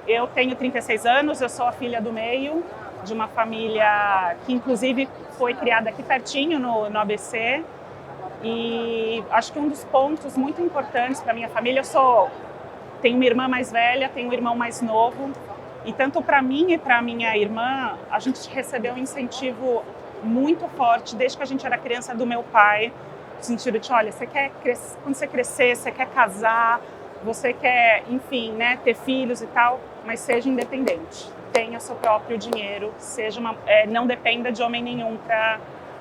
eu tenho 36 anos, eu sou a filha do meio, de uma família que inclusive foi criada aqui pertinho no ABC. E acho que um dos pontos muito importantes para minha família, tenho uma irmã mais velha, tenho um irmão mais novo, e tanto para mim e para minha irmã, a gente recebeu um incentivo muito forte desde que a gente era criança do meu pai, no sentido de, olha, quando você crescer, você quer casar, você quer, enfim, né, ter filhos e tal, mas seja independente, tenha seu próprio dinheiro, não dependa de homem nenhum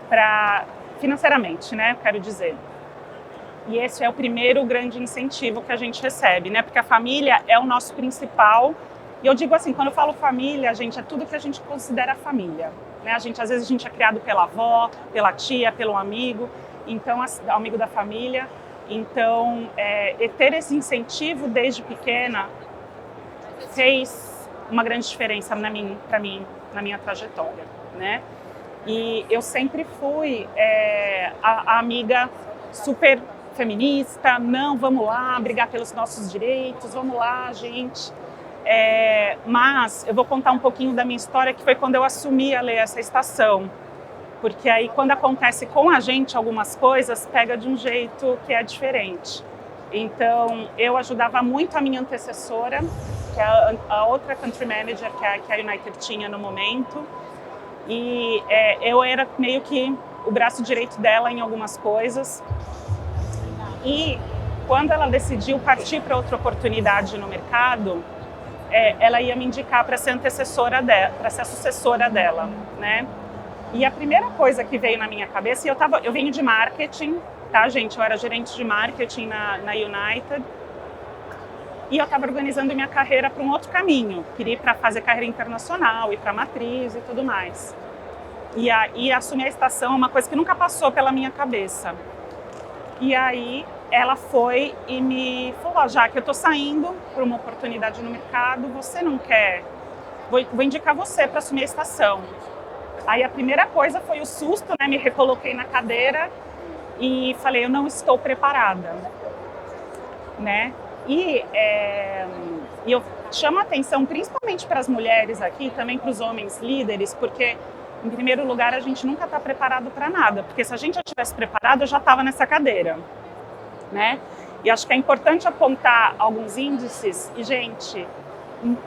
para financeiramente, né, quero dizer. E esse é o primeiro grande incentivo que a gente recebe, né, porque a família é o nosso principal. E eu digo assim, quando eu falo família, gente, é tudo que a gente considera família, né? Às vezes a gente é criado pela avó, pela tia, pelo amigo, então amigo da família. Então, ter esse incentivo desde pequena fez uma grande diferença para mim, na minha trajetória, né? E eu sempre fui a amiga super feminista, não, vamos lá, brigar pelos nossos direitos, vamos lá, gente. Mas eu vou contar um pouquinho da minha história, que foi quando eu assumi a Lei Essa Estação. Porque aí, quando acontece com a gente algumas coisas, pega de um jeito que é diferente. Então, eu ajudava muito a minha antecessora, que é a outra country manager que a United tinha no momento. E eu era meio que o braço direito dela em algumas coisas. E quando ela decidiu partir para outra oportunidade no mercado, ela ia me indicar para ser antecessora dela, para ser a sucessora dela, né? E a primeira coisa que veio na minha cabeça, eu venho de marketing, tá, gente? Eu era gerente de marketing na United. E eu estava organizando minha carreira para um outro caminho. Queria ir para fazer carreira internacional, ir para matriz e tudo mais. E assumir a estação é uma coisa que nunca passou pela minha cabeça. E aí ela foi e me falou, já que eu estou saindo para uma oportunidade no mercado, você não quer? Vou indicar você para assumir a estação. Aí a primeira coisa foi o susto, né? Me recoloquei na cadeira e falei, eu não estou preparada, né? E eu chamo a atenção principalmente para as mulheres aqui, também para os homens líderes, porque, em primeiro lugar, a gente nunca está preparado para nada, porque se a gente já estivesse preparado, eu já estava nessa cadeira, né? E acho que é importante apontar alguns índices, e, gente,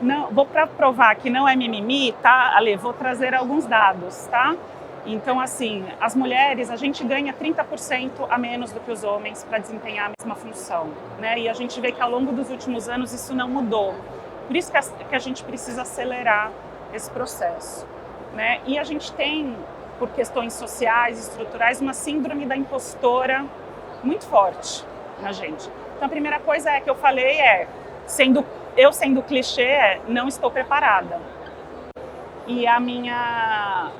não, vou para provar que não é mimimi, tá, Ale? Vou trazer alguns dados, tá? Então, assim, as mulheres, a gente ganha 30% a menos do que os homens para desempenhar a mesma função, né? E a gente vê que ao longo dos últimos anos isso não mudou. Por isso que a gente precisa acelerar esse processo, né? E a gente tem, por questões sociais, estruturais, uma síndrome da impostora muito forte na gente. Então, a primeira coisa que eu falei sendo clichê, não estou preparada. E a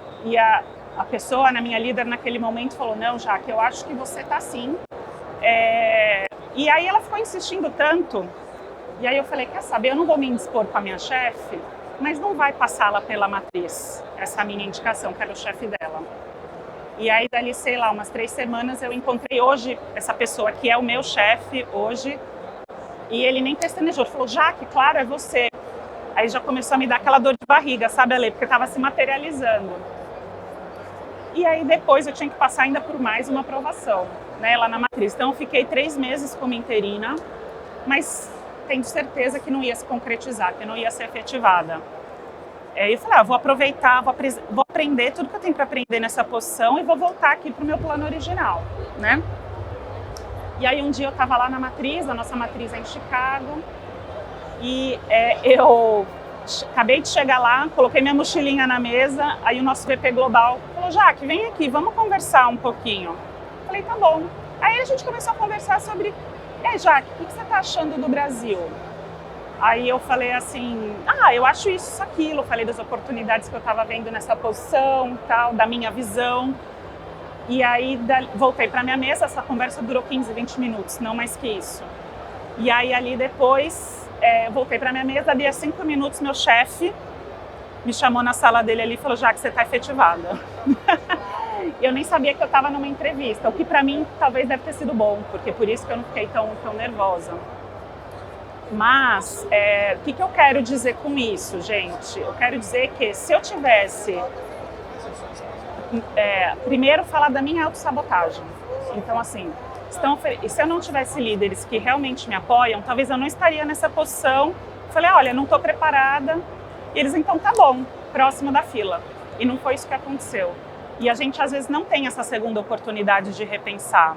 pessoa, a minha líder naquele momento falou, não, Jaque, eu acho que você está sim. E aí ela ficou insistindo tanto, e aí eu falei, quer saber, eu não vou me indispor com a minha chefe, mas não vai passá-la pela matriz, essa minha indicação, que era o chefe dela. E aí dali, sei lá, umas 3 semanas eu encontrei hoje essa pessoa que é o meu chefe hoje, e ele nem pestanejou, falou, Jaque, claro, é você. Aí já começou a me dar aquela dor de barriga, sabe, Ale, porque estava se materializando. E aí depois eu tinha que passar ainda por mais uma aprovação, né, lá na matriz. Então eu fiquei 3 meses como interina, mas tendo certeza que não ia se concretizar, que não ia ser efetivada. Eu falei, vou aproveitar, vou aprender tudo que eu tenho para aprender nessa posição e vou voltar aqui para o meu plano original, né? E aí um dia eu estava lá na matriz, a nossa matriz é em Chicago, e eu acabei de chegar lá, coloquei minha mochilinha na mesa, aí o nosso VP Global falou, Jaque, vem aqui, vamos conversar um pouquinho. Falei, tá bom. Aí a gente começou a conversar sobre, Jaque, o que você está achando do Brasil? Aí eu falei assim, eu acho isso, aquilo, falei das oportunidades que eu estava vendo nessa posição, tal, da minha visão. E aí voltei para minha mesa, essa conversa durou 15, 20 minutos, não mais que isso. E aí ali depois, voltei para minha mesa, dei 5 minutos, meu chefe me chamou na sala dele ali e falou, Jaque, você está efetivada. Eu nem sabia que eu estava numa entrevista, o que para mim talvez deve ter sido bom, porque por isso que eu não fiquei tão nervosa. Mas o que eu quero dizer com isso, gente? Eu quero dizer que se eu tivesse... primeiro, falar da minha autossabotagem. Então, assim, se eu não tivesse líderes que realmente me apoiam, talvez eu não estaria nessa posição. Falei, olha, não estou preparada. E eles, então, tá bom, próximo da fila. E não foi isso que aconteceu. E a gente, às vezes, não tem essa segunda oportunidade de repensar.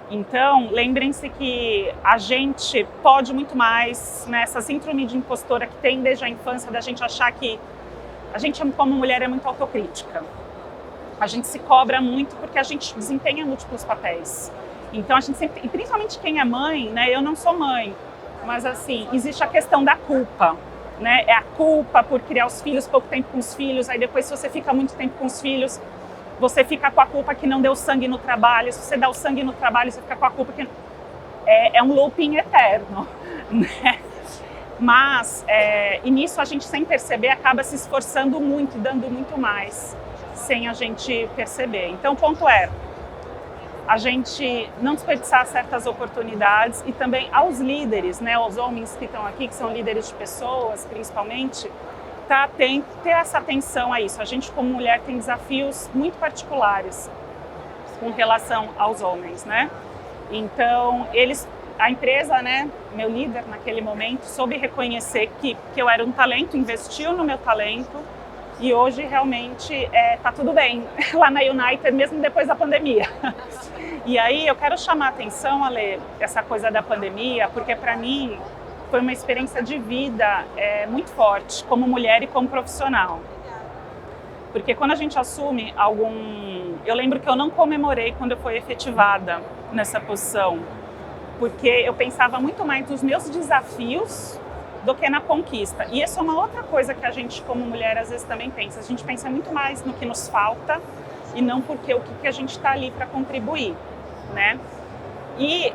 Então, lembrem-se que a gente pode muito mais, né? Essa síndrome de impostora que tem desde a infância, da gente achar que a gente, como mulher, é muito autocrítica. A gente se cobra muito porque a gente desempenha múltiplos papéis. Então, a gente sempre, e principalmente quem é mãe, né? Eu não sou mãe, mas assim, existe a questão da culpa, né? É a culpa por criar os filhos, pouco tempo com os filhos, aí depois se você fica muito tempo com os filhos, você fica com a culpa que não deu sangue no trabalho, se você dá o sangue no trabalho, você fica com a culpa que... É um looping eterno, né? Mas, e nisso a gente, sem perceber, acaba se esforçando muito, dando muito mais, sem a gente perceber. Então, o ponto é a gente não desperdiçar certas oportunidades e também aos líderes, né, aos homens que estão aqui, que são líderes de pessoas, principalmente, ter essa atenção a isso. A gente, como mulher, tem desafios muito particulares com relação aos homens, né? Então, a empresa, né, meu líder naquele momento, soube reconhecer que eu era um talento, investiu no meu talento e hoje realmente tá tudo bem lá na United, mesmo depois da pandemia. E aí eu quero chamar a atenção, Ale, essa coisa da pandemia, porque para mim foi uma experiência de vida muito forte, como mulher e como profissional. Porque quando a gente assume Eu lembro que eu não comemorei quando eu fui efetivada nessa posição, porque eu pensava muito mais nos meus desafios do que na conquista. E isso é uma outra coisa que a gente, como mulher, às vezes também pensa. A gente pensa muito mais no que nos falta e não porque o que a gente está ali para contribuir, né? E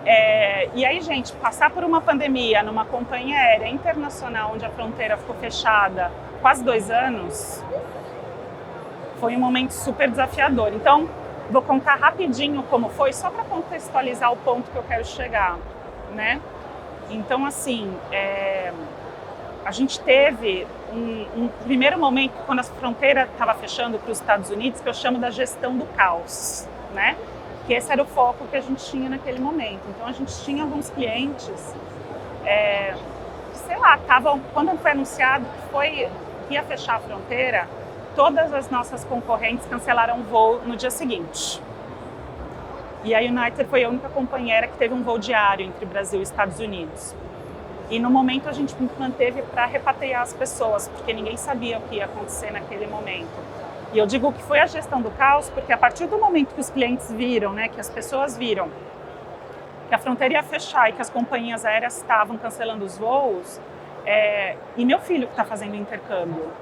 aí, gente, passar por uma pandemia numa companhia aérea internacional, onde a fronteira ficou fechada quase 2 anos, foi um momento super desafiador. Então, vou contar rapidinho como foi, só para contextualizar o ponto que eu quero chegar, né? Então, assim, a gente teve um primeiro momento, quando a fronteira estava fechando para os Estados Unidos, que eu chamo da gestão do caos, né? Que esse era o foco que a gente tinha naquele momento. Então, a gente tinha alguns clientes, sei lá, quando foi anunciado que ia fechar a fronteira, todas as nossas concorrentes cancelaram o voo no dia seguinte. E a United foi a única companheira que teve um voo diário entre Brasil e Estados Unidos. E no momento a gente manteve para repatriar as pessoas, porque ninguém sabia o que ia acontecer naquele momento. E eu digo que foi a gestão do caos, porque a partir do momento que os clientes viram, né, que as pessoas viram que a fronteira ia fechar e que as companhias aéreas estavam cancelando os voos, e meu filho que está fazendo intercâmbio,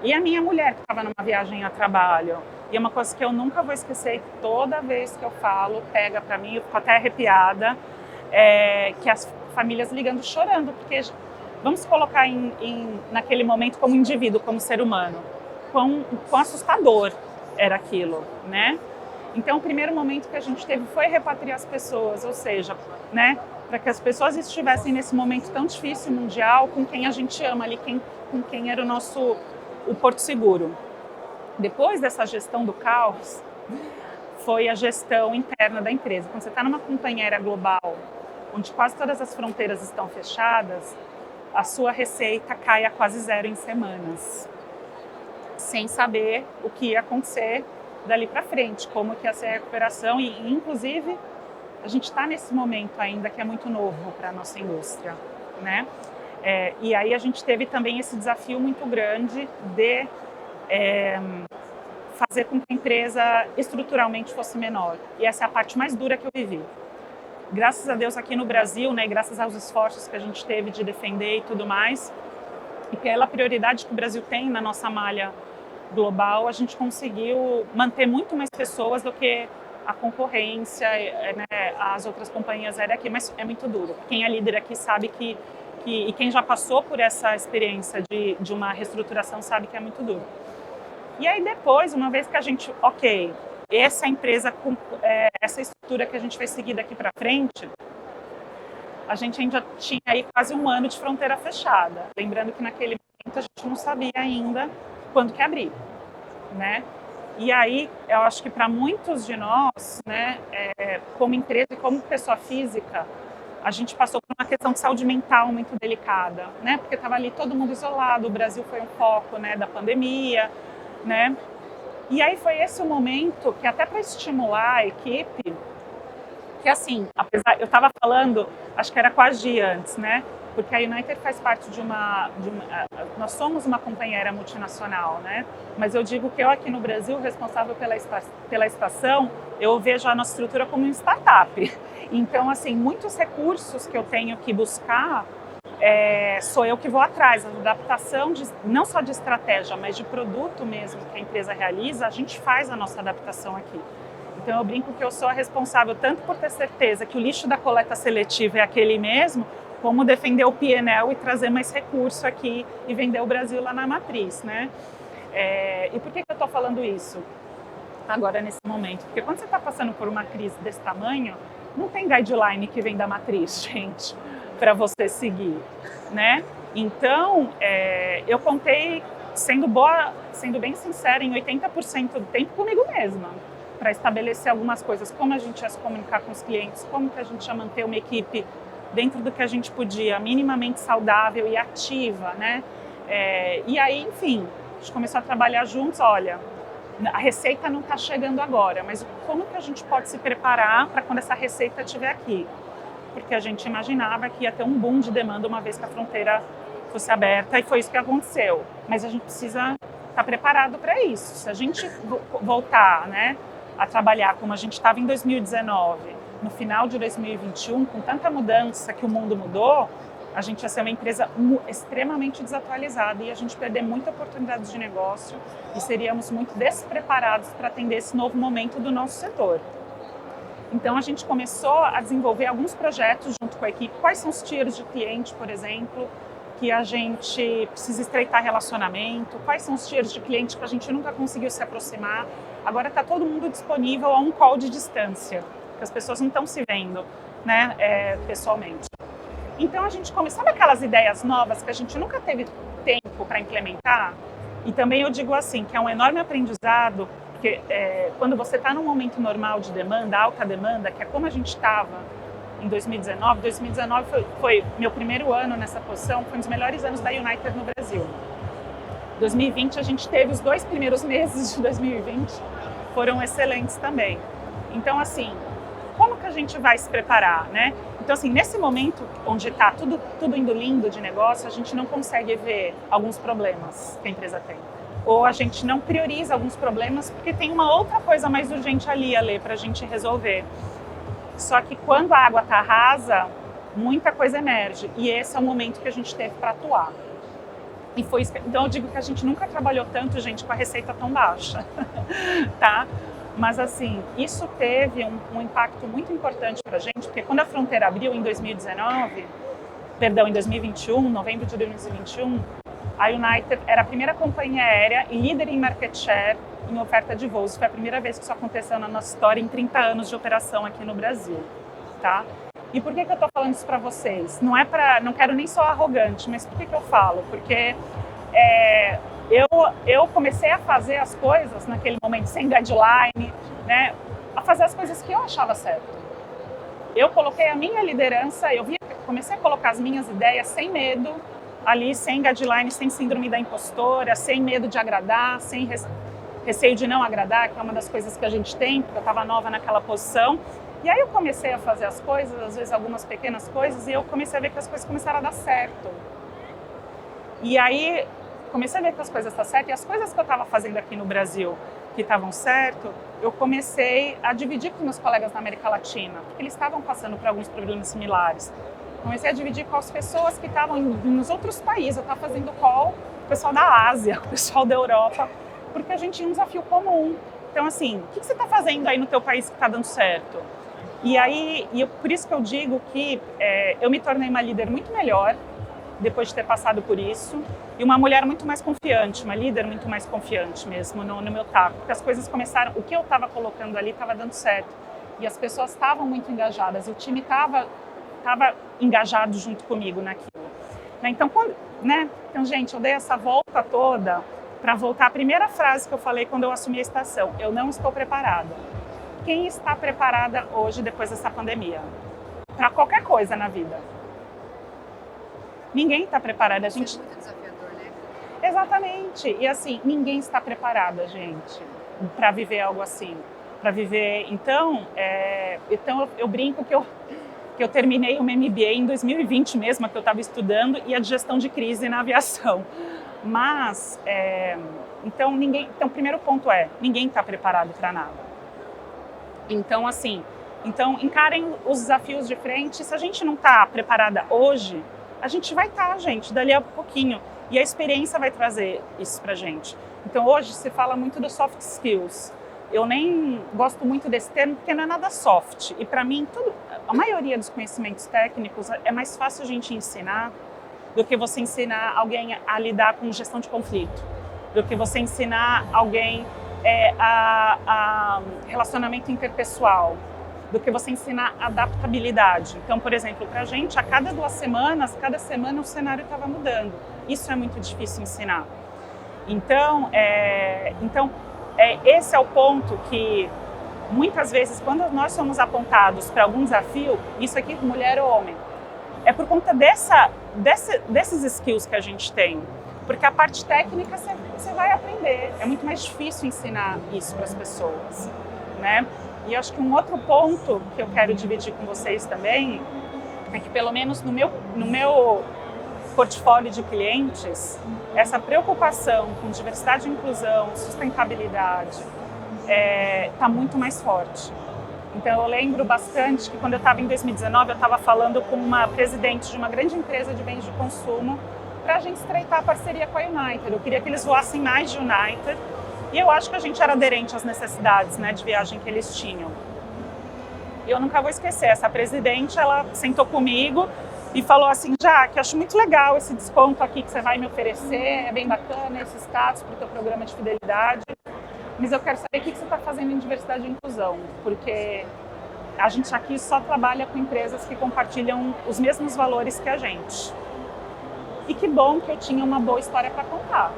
e a minha mulher que estava numa viagem a trabalho, e é uma coisa que eu nunca vou esquecer, toda vez que eu falo, pega para mim, eu fico até arrepiada, que as famílias ligando, chorando, porque vamos colocar naquele momento como indivíduo, como ser humano, quão assustador era aquilo, né? Então, o primeiro momento que a gente teve foi repatriar as pessoas, ou seja, né, para que as pessoas estivessem nesse momento tão difícil mundial, com quem a gente ama ali, com quem era o Porto Seguro. Depois dessa gestão do caos, foi a gestão interna da empresa. Quando você está numa companhia aérea global, onde quase todas as fronteiras estão fechadas, a sua receita cai a quase 0 em semanas, sem saber o que ia acontecer dali para frente, como que ia ser a recuperação e, inclusive, a gente está nesse momento ainda que é muito novo para a nossa indústria, né? E aí a gente teve também esse desafio muito grande de fazer com que a empresa estruturalmente fosse menor. E essa é a parte mais dura que eu vivi. Graças a Deus aqui no Brasil, né, graças aos esforços que a gente teve de defender e tudo mais, e pela prioridade que o Brasil tem na nossa malha global, a gente conseguiu manter muito mais pessoas do que a concorrência, né, as outras companhias aéreas aqui, mas é muito duro. Quem é líder aqui sabe e quem já passou por essa experiência de uma reestruturação sabe que é muito duro. E aí depois, uma vez que a gente, essa empresa, essa estrutura que a gente vai seguir daqui para frente, a gente ainda tinha aí quase um ano de fronteira fechada. Lembrando que naquele momento a gente não sabia ainda quando que abrir, né? E aí, eu acho que para muitos de nós, né, como empresa e como pessoa física, a gente passou por uma questão de saúde mental muito delicada, né? Porque estava ali todo mundo isolado, o Brasil foi um foco, né, da pandemia, né? E aí foi esse o momento que até para estimular a equipe, que assim, apesar, eu estava falando, acho que era quase dia antes, né? Porque a United faz parte nós somos uma companhia multinacional, né? Mas eu digo que eu aqui no Brasil, responsável pela estação, eu vejo a nossa estrutura como uma startup. Então, assim, muitos recursos que eu tenho que buscar, sou eu que vou atrás. A adaptação, não só de estratégia, mas de produto mesmo que a empresa realiza, a gente faz a nossa adaptação aqui. Então, eu brinco que eu sou a responsável tanto por ter certeza que o lixo da coleta seletiva é aquele mesmo, como defender o P&L e trazer mais recurso aqui e vender o Brasil lá na matriz, né? E por que eu estou falando isso agora, nesse momento? Porque quando você está passando por uma crise desse tamanho, não tem guideline que vem da matriz, gente, para você seguir, né? Então, eu contei, sendo bem sincera, em 80% do tempo comigo mesma, para estabelecer algumas coisas, como a gente ia se comunicar com os clientes, como que a gente ia manter uma equipe dentro do que a gente podia, minimamente saudável e ativa, né? E aí, enfim, a gente começou a trabalhar juntos. Olha, a receita não está chegando agora, mas como que a gente pode se preparar para quando essa receita estiver aqui? Porque a gente imaginava que ia ter um boom de demanda uma vez que a fronteira fosse aberta, e foi isso que aconteceu. Mas a gente precisa estar preparado para isso. Se a gente voltar, né, a trabalhar como a gente estava em 2019, no final de 2021, com tanta mudança que o mundo mudou, a gente ia ser uma empresa extremamente desatualizada e a gente perder muita oportunidade de negócio e seríamos muito despreparados para atender esse novo momento do nosso setor. Então, a gente começou a desenvolver alguns projetos junto com a equipe. Quais são os tiers de cliente, por exemplo, que a gente precisa estreitar relacionamento? Quais são os tiers de cliente que a gente nunca conseguiu se aproximar? Agora está todo mundo disponível a um call de distância, que as pessoas não estão se vendo, né, pessoalmente. Então a gente começou, sabe aquelas ideias novas que a gente nunca teve tempo para implementar? E também eu digo assim, que é um enorme aprendizado, porque quando você está num momento normal de demanda, alta demanda, que é como a gente estava em 2019, 2019 foi meu primeiro ano nessa posição, foi um dos melhores anos da United no Brasil. 2020 a gente teve os 2 primeiros meses de 2020, foram excelentes também. Então assim, como que a gente vai se preparar, né? Então, assim, nesse momento onde está tudo indo lindo de negócio, a gente não consegue ver alguns problemas que a empresa tem. Ou a gente não prioriza alguns problemas porque tem uma outra coisa mais urgente ali, Ale, para a gente resolver. Só que quando a água está rasa, muita coisa emerge. E esse é o momento que a gente teve para atuar. E foi, então, eu digo que a gente nunca trabalhou tanto, gente, com a receita tão baixa, tá? Mas, assim, isso teve um impacto muito importante para a gente, porque quando a fronteira abriu em 2021, novembro de 2021, a United era a primeira companhia aérea e líder em market share em oferta de voos. Foi a primeira vez que isso aconteceu na nossa história em 30 anos de operação aqui no Brasil, tá? E por que eu estou falando isso para vocês? Não quero nem ser arrogante, mas por que eu falo? Porque eu comecei a fazer as coisas naquele momento sem guideline, né? A fazer as coisas que eu achava certo. Eu coloquei a minha liderança, comecei a colocar as minhas ideias sem medo, ali sem guideline, sem síndrome da impostora, sem medo de agradar, sem receio de não agradar, que é uma das coisas que a gente tem, porque eu estava nova naquela posição. E aí eu comecei a fazer as coisas, às vezes algumas pequenas coisas, e eu comecei a ver que as coisas começaram a dar certo. E aí comecei a ver que as coisas estão certas, e as coisas que eu estava fazendo aqui no Brasil que estavam certo, eu comecei a dividir com meus colegas da América Latina, porque eles estavam passando por alguns problemas similares. Comecei a dividir com as pessoas que estavam nos outros países. Eu estava fazendo call com o pessoal da Ásia, com o pessoal da Europa, porque a gente tinha um desafio comum. Então, assim, o que você está fazendo aí no teu país que está dando certo? E aí, por isso que eu digo que eu me tornei uma líder muito melhor depois de ter passado por isso, e uma mulher muito mais confiante, uma líder muito mais confiante mesmo no meu taco, porque as coisas começaram, o que eu estava colocando ali estava dando certo, e as pessoas estavam muito engajadas, e o time estava estava engajado junto comigo naquilo. Né? Então, gente, eu dei essa volta toda para voltar à primeira frase que eu falei quando eu assumi a estação: eu não estou preparada. Quem está preparada hoje depois dessa pandemia? Para qualquer coisa na vida. Ninguém está preparado. A gente... Isso é muito desafiador, né? Exatamente. E assim, ninguém está preparada, gente, para viver algo assim. Para viver... Então eu brinco que eu terminei uma MBA em 2020 mesmo, que eu estava estudando, e a de gestão de crise na aviação. Mas, então, o primeiro ponto é, ninguém está preparado para nada. Então, assim, encarem os desafios de frente. Se a gente não está preparada hoje, a gente vai estar, gente, dali a pouquinho. E a experiência vai trazer isso pra gente. Então, hoje se fala muito dos soft skills. Eu nem gosto muito desse termo, porque não é nada soft. E para mim, a maioria dos conhecimentos técnicos é mais fácil a gente ensinar do que você ensinar alguém a lidar com gestão de conflito, do que você ensinar alguém a relacionamento interpessoal, do que você ensinar adaptabilidade. Então, por exemplo, para a gente, a cada 2 semanas, cada semana o cenário estava mudando. Isso é muito difícil ensinar. Então, esse é o ponto que, muitas vezes, quando nós somos apontados para algum desafio, isso aqui, mulher ou homem, é por conta desses skills que a gente tem. Porque a parte técnica você vai aprender. É muito mais difícil ensinar isso para as pessoas, né? E acho que um outro ponto que eu quero dividir com vocês também é que, pelo menos no meu portfólio de clientes, essa preocupação com diversidade e inclusão, sustentabilidade, está muito mais forte. Então, eu lembro bastante que quando eu estava em 2019, eu estava falando com uma presidente de uma grande empresa de bens de consumo para a gente estreitar a parceria com a United. Eu queria que eles voassem mais de United e eu acho que a gente era aderente às necessidades, né, de viagem que eles tinham. E eu nunca vou esquecer, essa presidente, ela sentou comigo e falou assim: Jaque, acho muito legal esse desconto aqui que você vai me oferecer, é bem bacana esse status para o teu programa de fidelidade, mas eu quero saber o que você está fazendo em diversidade e inclusão, porque a gente aqui só trabalha com empresas que compartilham os mesmos valores que a gente. E que bom que eu tinha uma boa história para contar,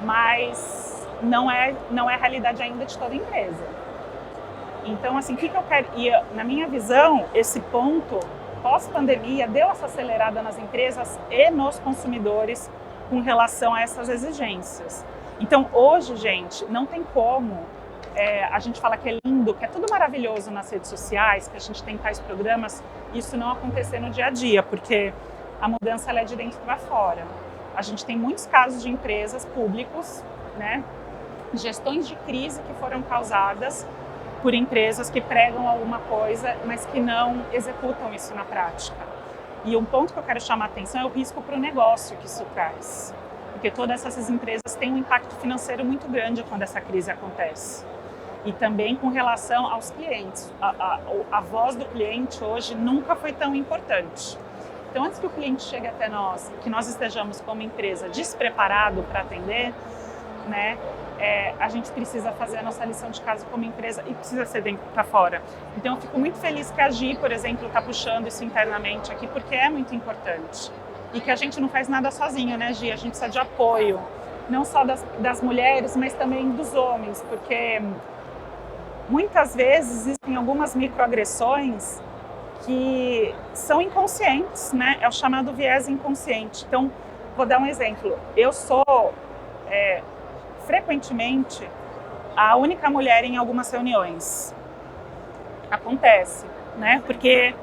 mas não é a realidade ainda de toda empresa. Então, assim, o que eu quero... E, na minha visão, esse ponto, pós-pandemia, deu essa acelerada nas empresas e nos consumidores com relação a essas exigências. Então, hoje, gente, não tem como a gente falar que é lindo, que é tudo maravilhoso nas redes sociais, que a gente tem tais programas, isso não acontecer no dia a dia, porque a mudança ela é de dentro para fora. A gente tem muitos casos de empresas públicos, né, gestões de crise que foram causadas por empresas que pregam alguma coisa, mas que não executam isso na prática. E um ponto que eu quero chamar a atenção é o risco para o negócio que isso traz. Porque todas essas empresas têm um impacto financeiro muito grande quando essa crise acontece. E também com relação aos clientes. A voz do cliente hoje nunca foi tão importante. Então, antes que o cliente chegue até nós, que nós estejamos como empresa despreparado para atender, né, a gente precisa fazer a nossa lição de casa como empresa e precisa ser dentro para fora. Então, eu fico muito feliz que a Gi, por exemplo, está puxando isso internamente aqui, porque é muito importante. E que a gente não faz nada sozinho, né, Gi? A gente precisa de apoio, não só das mulheres, mas também dos homens, porque muitas vezes existem algumas microagressões que são inconscientes, né? É o chamado viés inconsciente. Então, vou dar um exemplo. Eu sou, frequentemente, a única mulher em algumas reuniões. Acontece, né? Porque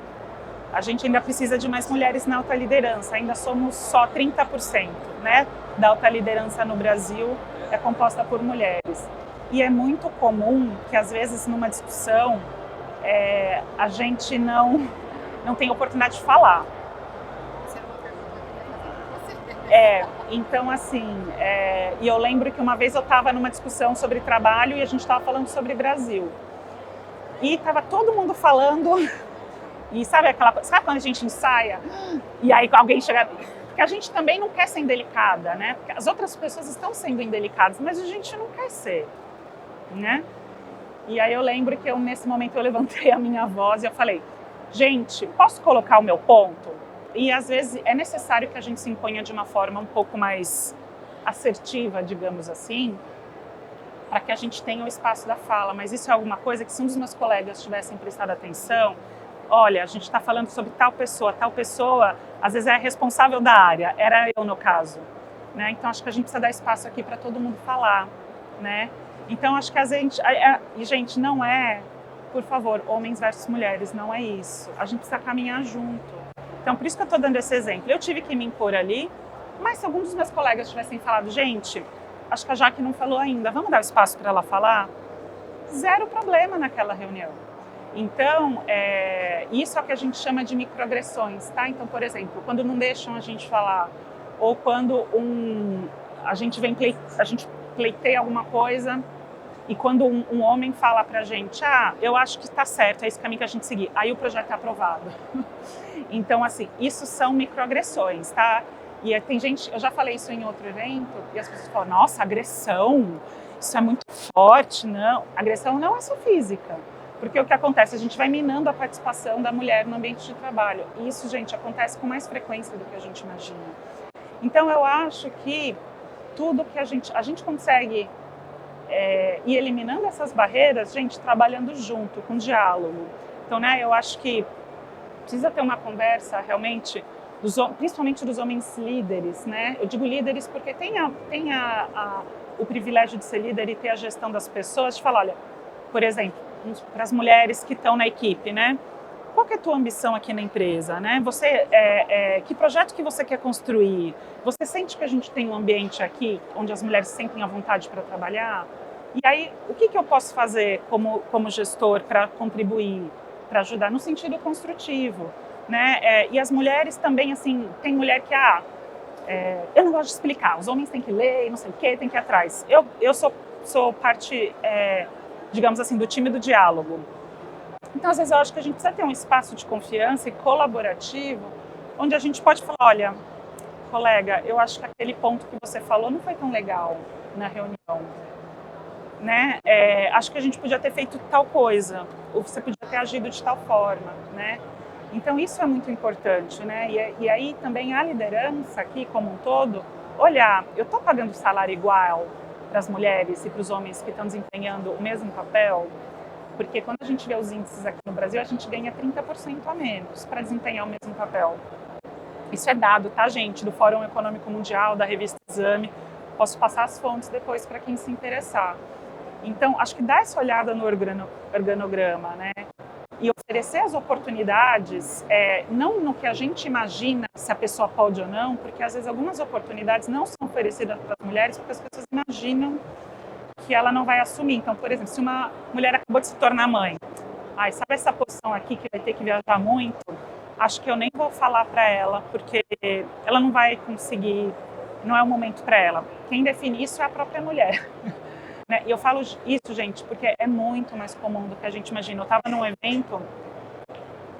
a gente ainda precisa de mais mulheres na alta liderança. Ainda somos só 30%, né? Da alta liderança no Brasil é composta por mulheres. E é muito comum que, às vezes, numa discussão, a gente não tem oportunidade de falar. Isso é uma pergunta que eu queria fazer para você. Então, assim, e eu lembro que uma vez eu estava numa discussão sobre trabalho e a gente estava falando sobre Brasil. E estava todo mundo falando, e sabe quando a gente ensaia? E aí alguém chega... Porque a gente também não quer ser indelicada, né? Porque as outras pessoas estão sendo indelicadas, mas a gente não quer ser, né? E aí eu lembro que nesse momento eu levantei a minha voz e eu falei: gente, posso colocar o meu ponto? E às vezes é necessário que a gente se imponha de uma forma um pouco mais assertiva, digamos assim, para que a gente tenha o espaço da fala. Mas isso é alguma coisa que se um dos meus colegas tivessem prestado atenção, olha, a gente está falando sobre tal pessoa, às vezes é responsável da área, era eu no caso, né? Então acho que a gente precisa dar espaço aqui para todo mundo falar, né? Então acho que e gente, não é, por favor, homens versus mulheres, não é isso. A gente precisa caminhar junto. Então por isso que eu estou dando esse exemplo. Eu tive que me impor ali, mas se algum dos meus colegas tivessem falado, gente, acho que a Jaque não falou ainda, vamos dar espaço para ela falar? Zero problema naquela reunião. Então, isso é o que a gente chama de microagressões, tá? Então, por exemplo, quando não deixam a gente falar, ou quando a gente pleiteia alguma coisa, e quando um homem fala pra gente, eu acho que está certo, é esse caminho que a gente seguir, aí o projeto é aprovado. Então, assim, isso são microagressões, tá? E tem gente, eu já falei isso em outro evento, e as pessoas falam, nossa, agressão, isso é muito forte. Não, agressão não é só física. Porque o que acontece? A gente vai minando a participação da mulher no ambiente de trabalho. E isso, gente, acontece com mais frequência do que a gente imagina. Então, eu acho que tudo que a gente consegue ir eliminando essas barreiras, gente, trabalhando junto, com diálogo. Então, né, eu acho que precisa ter uma conversa, realmente, principalmente dos homens líderes, né? Eu digo líderes porque tem o privilégio de ser líder e ter a gestão das pessoas, de falar, olha, por exemplo, para as mulheres que estão na equipe, né? Qual que é a tua ambição aqui na empresa, né? Você, que projeto que você quer construir? Você sente que a gente tem um ambiente aqui onde as mulheres se sentem à vontade para trabalhar? E aí, o que eu posso fazer como gestor para contribuir, para ajudar no sentido construtivo, né? E as mulheres também, assim, tem mulher que, eu não gosto de explicar, os homens têm que ler, não sei o quê, tem que ir atrás. Eu sou parte, digamos assim, do time do diálogo. Então, às vezes, eu acho que a gente precisa ter um espaço de confiança e colaborativo, onde a gente pode falar, olha, colega, eu acho que aquele ponto que você falou não foi tão legal na reunião, né? Acho que a gente podia ter feito tal coisa, ou você podia ter agido de tal forma, né? Então, isso é muito importante, né? E aí também a liderança aqui, como um todo, olhar, eu estou pagando salário igual para as mulheres e para os homens que estão desempenhando o mesmo papel? Porque quando a gente vê os índices aqui no Brasil, a gente ganha 30% a menos para desempenhar o mesmo papel. Isso é dado, tá, gente? Do Fórum Econômico Mundial, da revista Exame. Posso passar as fontes depois para quem se interessar. Então, acho que dar essa olhada no organograma, né? E oferecer as oportunidades, não no que a gente imagina se a pessoa pode ou não, porque às vezes algumas oportunidades não são oferecidas para as mulheres porque as pessoas imaginam que ela não vai assumir. Então, por exemplo, se uma mulher acabou de se tornar mãe, sabe essa posição aqui que vai ter que viajar muito? Acho que eu nem vou falar para ela, porque ela não vai conseguir, não é o momento para ela. Quem define isso é a própria mulher. Né? E eu falo isso, gente, porque é muito mais comum do que a gente imagina. Eu estava num evento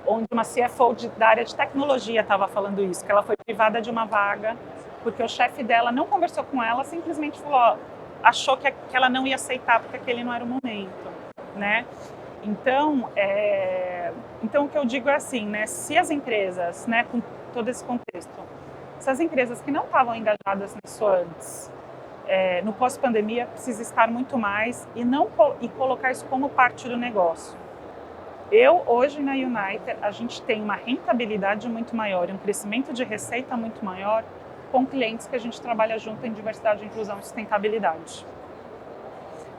onde uma CFO da área de tecnologia estava falando isso, que ela foi privada de uma vaga, porque o chefe dela não conversou com ela, simplesmente falou, achou que ela não ia aceitar, porque aquele não era o momento, né? Então, o que eu digo é assim, né? Se as empresas, né, com todo esse contexto, se as empresas que não estavam engajadas nisso antes, no pós-pandemia, precisa estar muito mais e colocar isso como parte do negócio. Hoje na United, a gente tem uma rentabilidade muito maior e um crescimento de receita muito maior com clientes que a gente trabalha junto em diversidade, inclusão e sustentabilidade.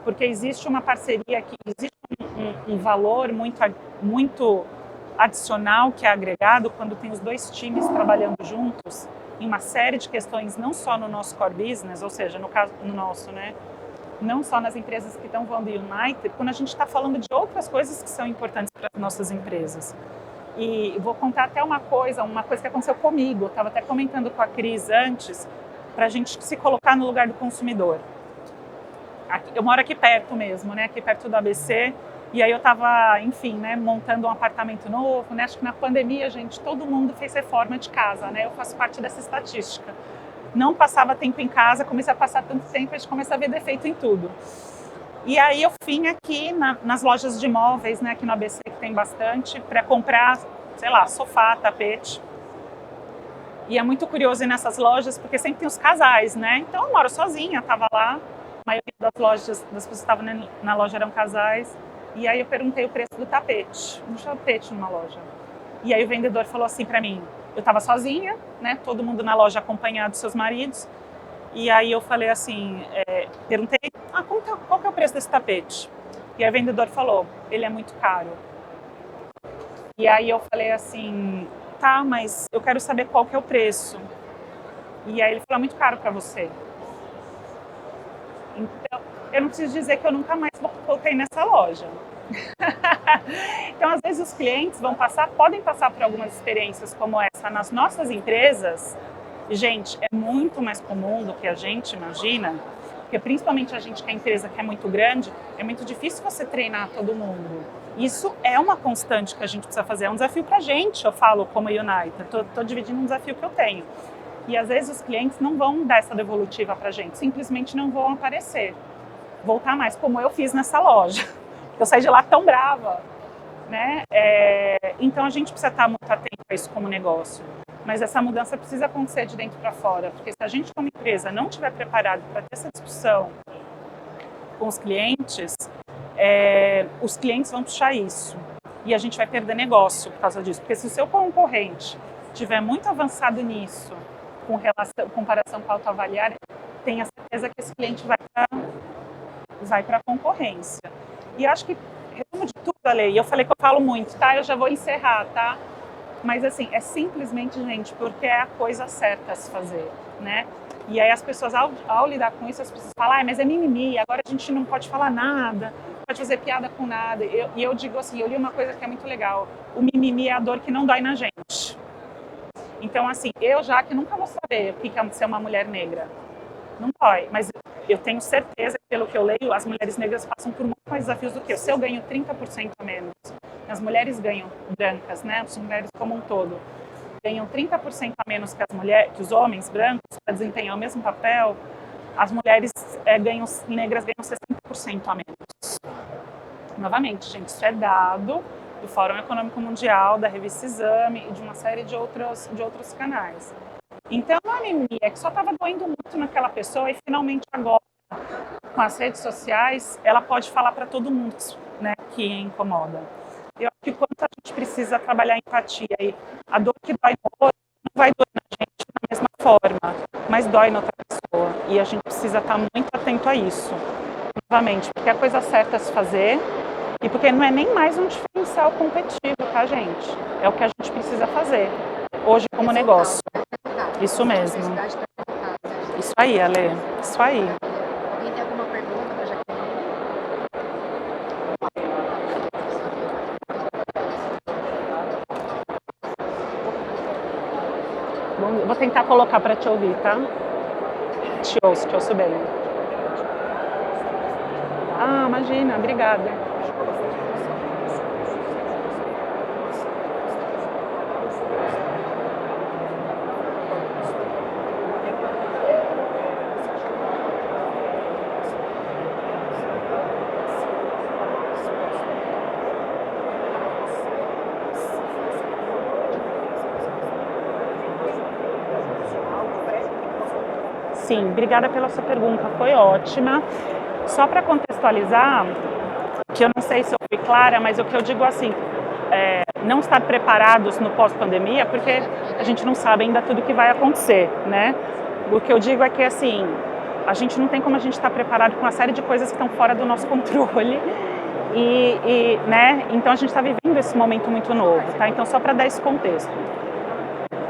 Porque existe uma parceria aqui, existe um valor muito adicional que é agregado quando tem os dois times trabalhando juntos em uma série de questões, não só no nosso core business, ou seja, no caso no nosso, né? Não só nas empresas que estão voando United, quando a gente está falando de outras coisas que são importantes para as nossas empresas. E vou contar até uma coisa que aconteceu comigo, eu estava até comentando com a Cris antes, para a gente se colocar no lugar do consumidor. Eu moro aqui perto mesmo, né? Aqui perto do ABC, e aí eu estava, enfim, né, montando um apartamento novo, né? Acho que na pandemia, gente, todo mundo fez reforma de casa, né? Eu faço parte dessa estatística. Não passava tempo em casa, comecei a passar tanto tempo, a gente começa a ver defeito em tudo. E aí eu vim aqui nas lojas de imóveis, né, aqui no ABC, que tem bastante, para comprar sei lá, sofá, tapete. E é muito curioso ir nessas lojas, porque sempre tem os casais, né? Então eu moro sozinha, tava lá, a maioria das lojas, das pessoas que estavam na loja eram casais. E aí eu perguntei o preço do tapete, um tapete numa loja. E aí o vendedor falou assim pra mim, eu tava sozinha, né? Todo mundo na loja acompanhado dos seus maridos. E aí eu falei assim, perguntei, qual que é o preço desse tapete? E aí o vendedor falou, ele é muito caro. E aí eu falei assim, tá, mas eu quero saber qual que é o preço. E aí ele falou, é muito caro para você. Então, eu não preciso dizer que eu nunca mais voltei nessa loja. Então, às vezes os clientes podem passar por algumas experiências como essa nas nossas empresas. E, gente, é muito mais comum do que a gente imagina, porque principalmente a gente que é empresa que é muito grande, é muito difícil você treinar todo mundo. Isso é uma constante que a gente precisa fazer, é um desafio pra gente, eu falo como United, tô dividindo um desafio que eu tenho. E às vezes os clientes não vão dar essa devolutiva pra gente, simplesmente não vão aparecer. Voltar mais, como eu fiz nessa loja. Eu saí de lá tão brava, né? Então a gente precisa estar muito atento a isso como negócio. Mas essa mudança precisa acontecer de dentro para fora, porque se a gente como empresa não estiver preparado para ter essa discussão com os clientes vão puxar isso e a gente vai perder negócio por causa disso. Porque se o seu concorrente estiver muito avançado nisso, com comparação com a autoavaliar, tenha certeza que esse cliente vai para a concorrência. E acho que, resumo de tudo, Ale, e eu falei que eu falo muito, tá? Eu já vou encerrar, tá? Mas assim, é simplesmente, gente, porque é a coisa certa a se fazer, né? E aí as pessoas, ao lidar com isso, as pessoas falam, mas é mimimi, agora a gente não pode falar nada, não pode fazer piada com nada. E eu digo assim, eu li uma coisa que é muito legal, o mimimi é a dor que não dói na gente. Então assim, eu já que nunca vou saber o que é ser uma mulher negra, não dói, mas eu tenho certeza que, pelo que eu leio, as mulheres negras passam por muito mais desafios do que eu. Se eu ganho 30% a menos, as mulheres ganham, brancas, né? As mulheres como um todo, ganham 30% a menos que os homens brancos para desempenhar o mesmo papel, as mulheres negras ganham 60% a menos. Novamente, gente, isso é dado do Fórum Econômico Mundial, da revista Exame e de uma série de outros canais. Então, a mimimi é que só estava doendo muito naquela pessoa e finalmente agora, com as redes sociais, ela pode falar para todo mundo, né, que incomoda. Eu acho que quanto a gente precisa trabalhar a empatia e a dor que dói no outro não vai doer na gente da mesma forma, mas dói na outra pessoa. E a gente precisa estar muito atento a isso, novamente, porque é a coisa certa a se fazer e porque não é nem mais um diferencial competitivo, tá, gente? É o que a gente precisa fazer hoje como negócio. Isso mesmo. Isso aí, Ale. Isso aí. Alguém tem alguma pergunta para Jaqueline? Vou tentar colocar para te ouvir, tá? Te ouço bem. Ah, imagina, obrigada. Sim, obrigada pela sua pergunta, foi ótima. Só para contextualizar, que eu não sei se eu fui clara, mas o que eu digo assim, não estar preparados no pós-pandemia, porque a gente não sabe ainda tudo que vai acontecer, né? O que eu digo é que, assim, a gente não tem como a gente estar preparado com uma série de coisas que estão fora do nosso controle né? Então a gente está vivendo esse momento muito novo, tá? Então, só para dar esse contexto.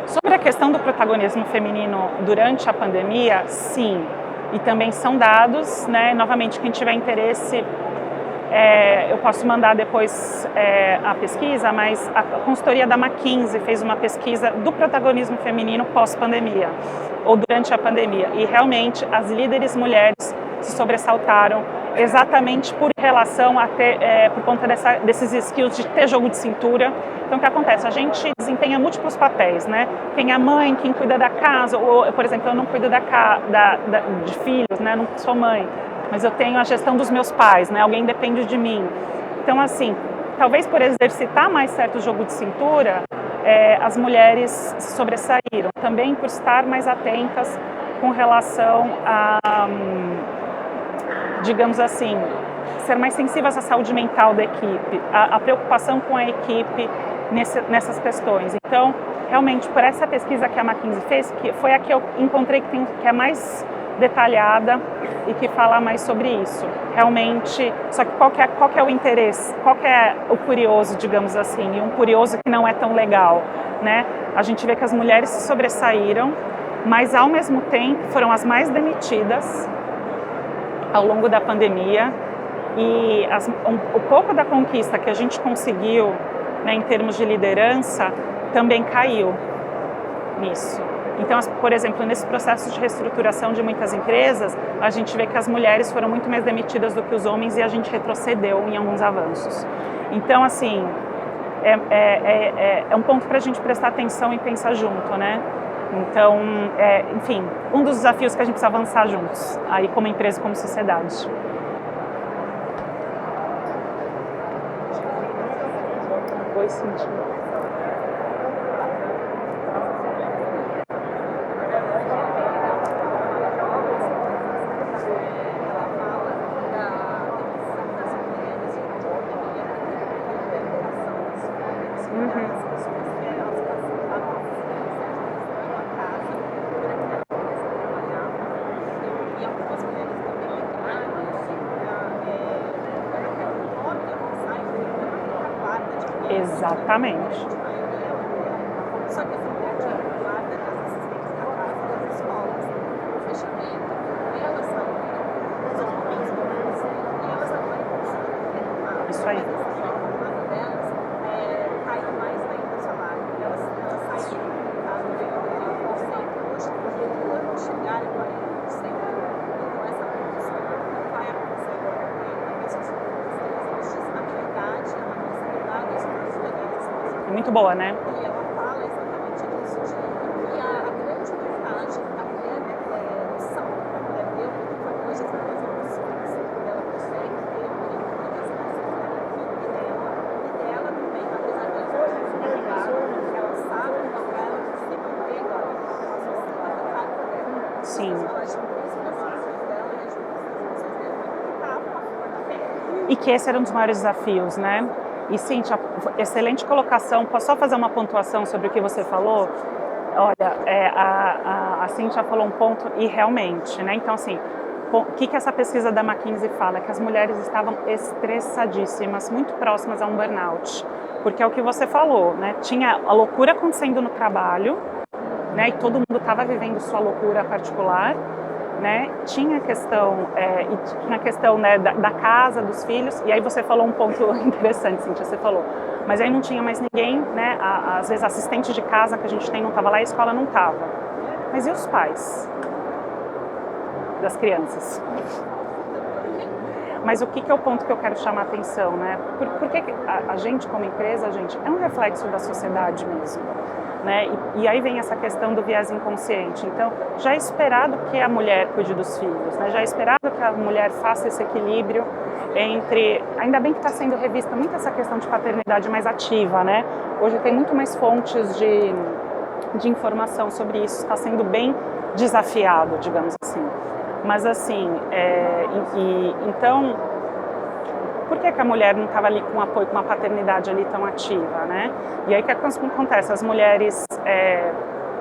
Sobre a questão do protagonismo feminino durante a pandemia, sim, e também são dados, né? Novamente, quem tiver interesse, eu posso mandar depois a pesquisa, mas a consultoria da McKinsey fez uma pesquisa do protagonismo feminino pós-pandemia, ou durante a pandemia, e realmente as líderes mulheres se sobressaltaram exatamente por relação a por conta desses skills de ter jogo de cintura. Então, o que acontece? A gente desempenha múltiplos papéis, né? Quem é mãe, quem cuida da casa, ou, por exemplo, eu não cuido de filhos, né? Eu não sou mãe, mas eu tenho a gestão dos meus pais, né? Alguém depende de mim. Então, assim, talvez por exercitar mais certo jogo de cintura, as mulheres se sobressaíram, também por estar mais atentas com relação a, digamos assim, ser mais sensíveis à saúde mental da equipe, a preocupação com a equipe nessas questões. Então, realmente, por essa pesquisa que a McKinsey fez, que foi a que eu encontrei que é mais detalhada e que fala mais sobre isso. Realmente, só que qual que é o interesse? Qual que é o curioso, digamos assim? E um curioso que não é tão legal, né? A gente vê que as mulheres se sobressaíram, mas ao mesmo tempo foram as mais demitidas ao longo da pandemia, e o pouco da conquista que a gente conseguiu, né, em termos de liderança também caiu nisso. Então, por exemplo, nesse processo de reestruturação de muitas empresas, a gente vê que as mulheres foram muito mais demitidas do que os homens e a gente retrocedeu em alguns avanços. Então, assim, é um ponto para a gente prestar atenção e pensar junto, né? Então, enfim, um dos desafios que a gente precisa avançar juntos, aí como empresa e como sociedade. Oi, Cintia. Exatamente. Só que essa mulher tinha guarda das assistentes da casa, das escolas, o fechamento, elas saíram, os homens e elas agora conseguem. Isso aí. O delas caiu mais ainda o salário. Elas saíram do período de 30%, hoje quando chegar a 40%. Então essa redução não vai acontecer agora, porque existe estabilidade, a responsabilidade das mulheres. Muito boa, né? E ela fala exatamente disso, de que a grande vantagem da mulher opção que a mulher deu, foi hoje as mulheres opções, ela consegue ter uma responsabilidade da equipe dela e dela também, apesar de ela ser ligada, ela sabe que ela se manter agora, ela está cargo dela. Sim. Ela administra as funções dela e as funções dela está a favor da pele. E que esse era um dos maiores desafios, né? E Cíntia, excelente colocação. Posso só fazer uma pontuação sobre o que você falou? Olha, a Cíntia falou um ponto e realmente, né? Então, assim, o que essa pesquisa da McKinsey fala? Que as mulheres estavam estressadíssimas, muito próximas a um burnout. Porque é o que você falou, né? Tinha a loucura acontecendo no trabalho, né? E todo mundo estava vivendo sua loucura particular. Né? Tinha a questão né, da casa, dos filhos, e aí você falou um ponto interessante, Cíntia, você falou, mas aí não tinha mais ninguém, né? Às vezes assistente de casa que a gente tem não estava lá e a escola não estava. Mas e os pais das crianças? Mas o que é o ponto que eu quero chamar a atenção, né? Porque a gente como empresa, gente, é um reflexo da sociedade mesmo. Né? E aí vem essa questão do viés inconsciente. Então, já é esperado que a mulher cuide dos filhos, né? Já é esperado que a mulher faça esse equilíbrio entre... Ainda bem que está sendo revista muito essa questão de paternidade mais ativa, né? Hoje tem muito mais fontes de informação sobre isso, está sendo bem desafiado, digamos assim. Mas assim, então... Por que a mulher não estava ali com apoio, com uma paternidade ali tão ativa, né? E aí o que acontece? As mulheres,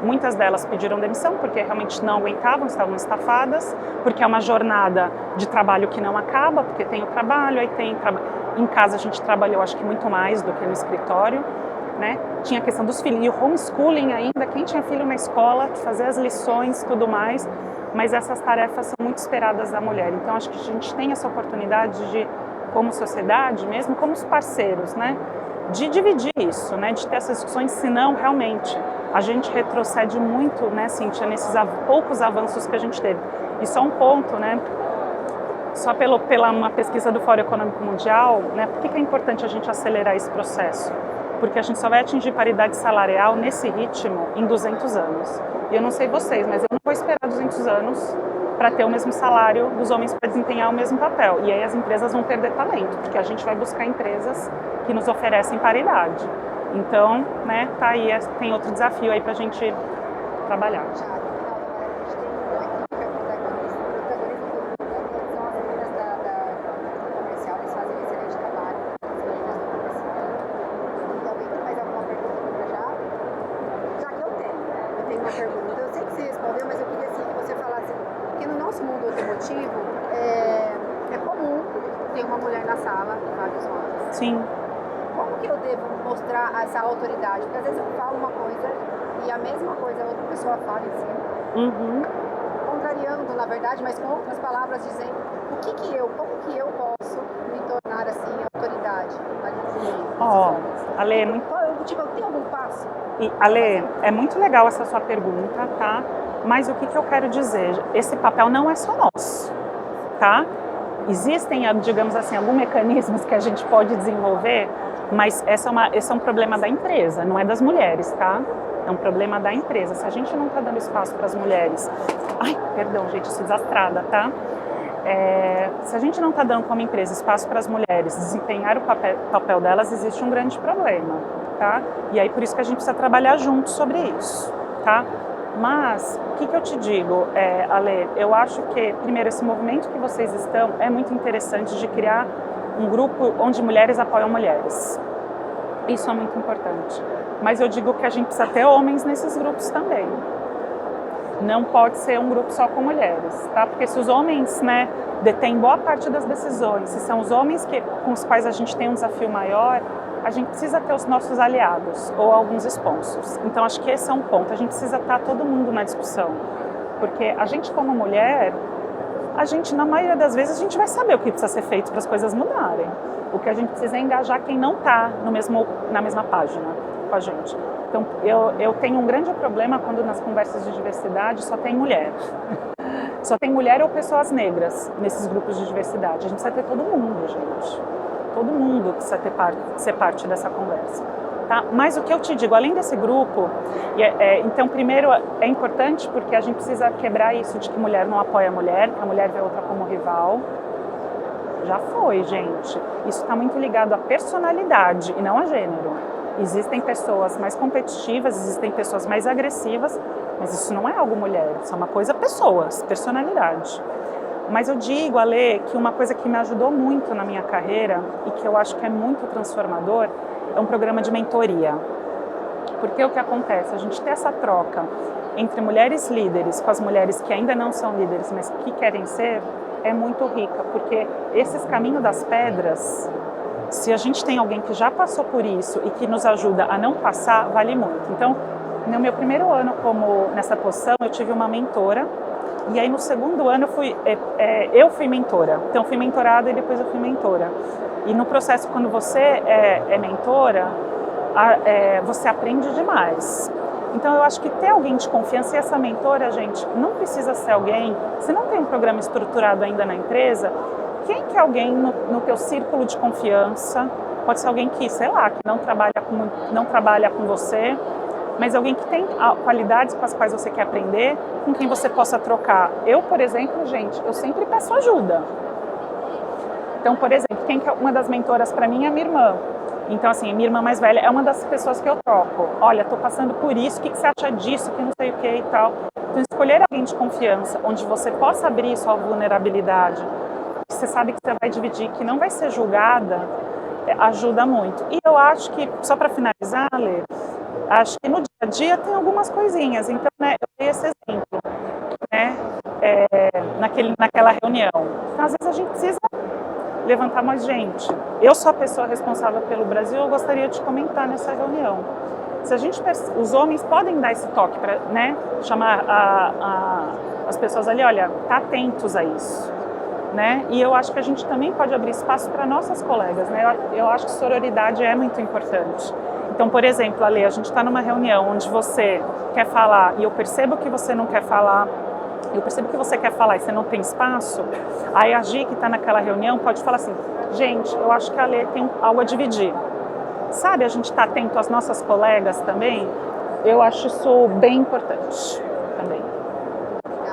muitas delas pediram demissão porque realmente não aguentavam, estavam estafadas, porque é uma jornada de trabalho que não acaba, porque tem o trabalho, aí tem em casa a gente trabalhou acho que muito mais do que no escritório, né? Tinha a questão dos filhos, e o homeschooling ainda, quem tinha filho na escola, fazer as lições, tudo mais, mas essas tarefas são muito esperadas da mulher. Então acho que a gente tem essa oportunidade de, como sociedade, mesmo como os parceiros, né, de dividir isso, né, de ter essas discussões, senão realmente a gente retrocede muito, né, Cíntia, nesses poucos avanços que a gente teve. E só um ponto, né, só pela uma pesquisa do Fórum Econômico Mundial, né, por que é importante a gente acelerar esse processo? Porque a gente só vai atingir paridade salarial nesse ritmo em 200 anos. E eu não sei vocês, mas eu não vou esperar 200 anos para ter o mesmo salário dos homens para desempenhar o mesmo papel. E aí as empresas vão perder talento, porque a gente vai buscar empresas que nos oferecem paridade. Então, né, tá aí, tem outro desafio aí pra gente trabalhar. Já, no final da hora, a gente tem uma equipe que é protagonista. O protagonismo do grupo são as meninas da comercial, eles fazem um excelente trabalho. As meninas do comercial. E alguém tem mais alguma pergunta para já? Já que eu tenho uma pergunta. Eu sei que você respondeu, mas eu queria assim, que você falasse, porque no nosso mundo automotivo é comum ter uma mulher na sala, vários homens. Sim. Como que eu devo mostrar essa autoridade? Porque às vezes eu falo uma coisa e a mesma coisa a outra pessoa fala em cima. Contrariando, na verdade, mas com outras palavras dizendo como que eu posso me tornar assim autoridade ali no meio. Ale, tem algum passo? Ale, é muito legal essa sua pergunta, tá? Mas o que eu quero dizer? Esse papel não é só nosso, tá? Existem, digamos assim, alguns mecanismos que a gente pode desenvolver, mas esse é um problema da empresa, não é das mulheres, tá? É um problema da empresa. Se a gente não está dando espaço para as mulheres... Ai, perdão, gente, sou desastrada, tá? Se a gente não está dando como empresa espaço para as mulheres desempenhar o papel delas, existe um grande problema, tá? E aí por isso que a gente precisa trabalhar junto sobre isso, tá? Mas, o que eu te digo, Ale, eu acho que, primeiro, esse movimento que vocês estão é muito interessante de criar um grupo onde mulheres apoiam mulheres. Isso é muito importante. Mas eu digo que a gente precisa ter homens nesses grupos também. Não pode ser um grupo só com mulheres, tá? Porque se os homens, né, detêm boa parte das decisões, se são os homens com os quais a gente tem um desafio maior, a gente precisa ter os nossos aliados ou alguns sponsors. Então, acho que esse é um ponto. A gente precisa estar todo mundo na discussão. Porque a gente, como mulher, na maioria das vezes, a gente vai saber o que precisa ser feito para as coisas mudarem. O que a gente precisa é engajar quem não está na mesma página com a gente. Então, eu tenho um grande problema quando nas conversas de diversidade só tem mulher. Só tem mulher ou pessoas negras nesses grupos de diversidade. A gente precisa ter todo mundo, gente. Todo mundo precisa ser parte dessa conversa. Tá? Mas o que eu te digo, além desse grupo, então primeiro é importante porque a gente precisa quebrar isso de que mulher não apoia a mulher, que a mulher vê outra como rival. Já foi, gente. Isso está muito ligado à personalidade e não a gênero. Existem pessoas mais competitivas, existem pessoas mais agressivas, mas isso não é algo mulher, isso é uma coisa pessoas, personalidade. Mas eu digo, Ale, que uma coisa que me ajudou muito na minha carreira e que eu acho que é muito transformador é um programa de mentoria. Porque o que acontece? A gente tem essa troca entre mulheres líderes com as mulheres que ainda não são líderes, mas que querem ser, é muito rica. Porque esses caminhos das pedras, se a gente tem alguém que já passou por isso e que nos ajuda a não passar, vale muito. Então, no meu primeiro ano nessa posição, eu tive uma mentora. E aí no segundo ano eu fui mentora. Então fui mentorada e depois eu fui mentora. E no processo, quando você é mentora, você aprende demais. Então eu acho que ter alguém de confiança, e essa mentora, gente, não precisa ser alguém, se não tem um programa estruturado ainda na empresa, quem que é alguém no teu círculo de confiança? Pode ser alguém que, sei lá, que não trabalha com você, mas alguém que tem qualidades com as quais você quer aprender, com quem você possa trocar. Eu, por exemplo, gente, eu sempre peço ajuda. Então, por exemplo, uma das mentoras para mim é a minha irmã. Então, assim, minha irmã mais velha é uma das pessoas que eu troco. Olha, estou passando por isso, o que você acha disso, que não sei o que e tal. Então, escolher alguém de confiança, onde você possa abrir sua vulnerabilidade, que você sabe que você vai dividir, que não vai ser julgada, ajuda muito. E eu acho que, só para finalizar, Lê, acho que no dia a dia tem algumas coisinhas. Então, né, eu dei esse exemplo, né, naquela reunião. Então, às vezes a gente precisa levantar mais gente. Eu sou a pessoa responsável pelo Brasil, eu gostaria de comentar nessa reunião. Se a gente, os homens podem dar esse toque para, né, chamar as pessoas ali, olha, tá atentos a isso, né? E eu acho que a gente também pode abrir espaço para nossas colegas, né? Eu acho que sororidade é muito importante. Então, por exemplo, Ale, a gente está numa reunião onde você quer falar e eu percebo que você não quer falar, eu percebo que você quer falar e você não tem espaço, aí a Gi, que está naquela reunião, pode falar assim, gente, eu acho que a Ale tem algo a dividir. Sabe, a gente está atento às nossas colegas também? Eu acho isso bem importante.